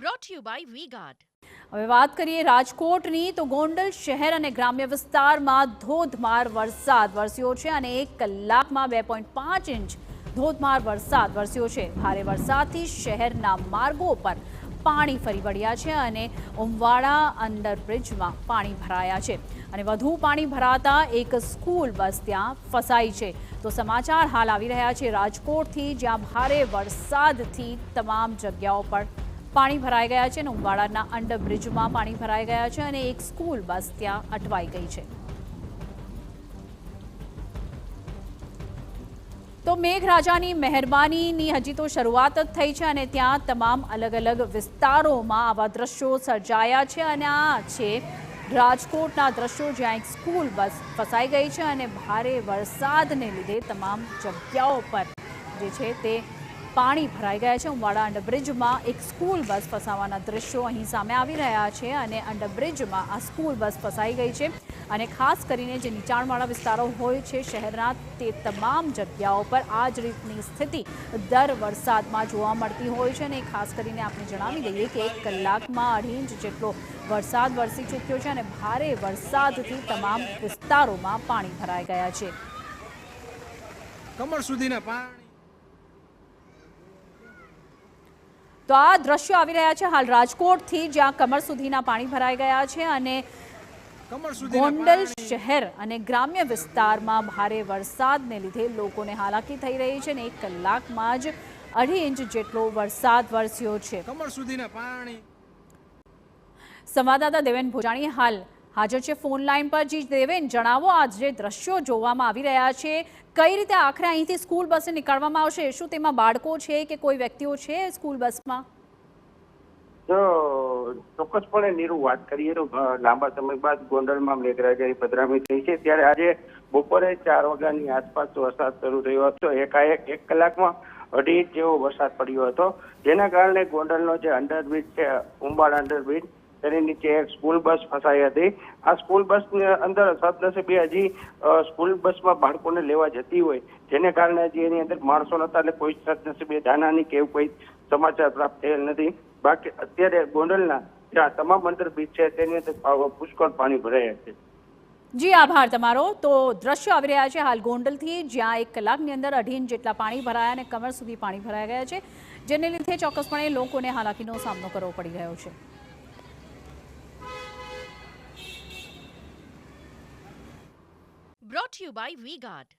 brought to you by V-Guard. હવે વાત કરીએ રાજકોટની તો ગોંડલ શહેર અને ગ્રામ્ય વિસ્તારમાં ધોધમાર વરસાદ વરસ્યો છે અને 1 કલાકમાં 2.5 ઇંચ ધોધમાર વરસાદ વરસ્યો છે। ભારે વરસાદથી શહેરના માર્ગો પર પાણી ફરી વળ્યા છે અને ઉમવાડા અંડરબ્રિજમાં પાણી ભરાયા છે અને વધુ પાણી ભરાતા એક સ્કૂલ બસ ત્યાં ફસાઈ છે। તો સમાચાર હાલ આવી રહ્યા છે રાજકોટથી, જ્યાં ભારે વરસાદથી તમામ જગ્યાઓ પર પાણી ભરાઈ ગયા છે અને ઉમવાડાના અંડરબ્રિજમાં પાણી ભરાઈ ગયા છે અને એક સ્કૂલ બસ ત્યાં અટવાઈ ગઈ છે। તો મેઘરાજાની મહેરબાનીની હજી તો શરૂઆત જ થઈ છે અને ત્યાં તમામ અલગ અલગ વિસ્તારોમાં આવા દ્રશ્યો સર્જાયા છે અને આ છે રાજકોટના દ્રશ્યો, જ્યાં એક સ્કૂલ બસ ફસાઈ ગઈ છે અને ભારે વરસાદને લીધે તમામ જગ્યાઓ પર જે છે તે પાણી ભરાઈ ગયા છે। ઉમવાડા અંડરબ્રિજમાં એક સ્કૂલ બસ ફસાવાના દ્રશ્યો અહીં સામે આવી રહ્યા છે અને અંડરબ્રિજમાં આ સ્કૂલ બસ ફસાઈ ગઈ છે અને ખાસ કરીને જે નીચાણવાળા વિસ્તારો હોય છે શહેરના, તે તમામ જગ્યાઓ પર આ જ રીતની સ્થિતિ દર વરસાદમાં જોવા મળતી હોય છે અને ખાસ કરીને આપણે જણાવી દઈએ કે 1 કલાકમાં 2.5 ઇંચ જેટલો વરસાદ વરસી ચૂક્યો છે અને ભારે વરસાદથી તમામ વિસ્તારોમાં પાણી ભરાઈ ગયા છે। કમર સુધીના પાણી તો આ દ્રશ્યો આવી રહ્યા છે હાલ રાજકોટથી, જ્યાં કમર સુધીના પાણી ભરાઈ ગયા છે અને ગોંડલ શહેર અને ગ્રામ્ય વિસ્તારમાં ભારે વરસાદને લીધે લોકોને હાલાકી થઈ રહી છે અને 1 કલાકમાં જ 2.5 ઇંચ જેટલો વરસાદ વરસ્યો છે। કમર સુધીના પાણી સંવાદદાતા દેવેન ભોજાણી હાલ હાજર છે ફોન લાઈન પર। જી દેવેન, જણાવો, આ જે દ્રશ્યો જોવામાં આવી રહ્યા છે, કઈ રીતે આખરે અહીંથી સ્કૂલ બસે નીકળવામાં આવશે? શું તેમાં બાળકો છે કે કોઈ વ્યક્તિઓ છે સ્કૂલ બસમાં? જો ચોક્કસપણે નીરુ વાત કરીએ તો લાંબા સમય બાદ ગોંડલમાં મેઘરાજાની પધરામણી થઈ છે, ત્યારે આજે બપોરે 4 વાગ્યાની આસપાસ વરસાદ શરૂ થયો હતો। એકાએક 1 કલાકમાં 2.5 ઇંચ જેવો વરસાદ પડ્યો હતો, જેના કારણે ગોંડલનો જે અંડરબ્રિજ છે, ઉમવાડા અંડરબ્રિજ, તેની નીચે એક સ્કૂલ બસ ફસાઈ હતી। આ સ્કૂલ બસની અંદર સદનસીબે હજી સ્કૂલ બસમાં બાળકોને લેવા જતી હોય, જેને કારણે હજી એની અંદર માણસો નહોતા, એટલે કોઈ સદનસીબે જાનહાની કે એવું કોઈ સમાચાર પ્રાપ્ત થયેલ નથી। બાકી અત્યારે ગોંડલના જ્યાં તમામ અંડરબ્રિજ છે તેની અંદર પુષ્કળ પાણી ભરાયા છે। જી આભાર તમારો। તો દ્રશ્યો આવી રહ્યા છે હાલ ગોંડલથી, જ્યાં 1 કલાકની અંદર 2.5 ઇંચ જેટલા પાણી ભરાયા અને કમર સુધી પાણી ભરાઈ ગયા છે, જેને લીધે ચોક્કસપણે લોકોને હાલાકીનો સામનો કરવો પડી રહ્યો છે। Brought to you by V-Guard.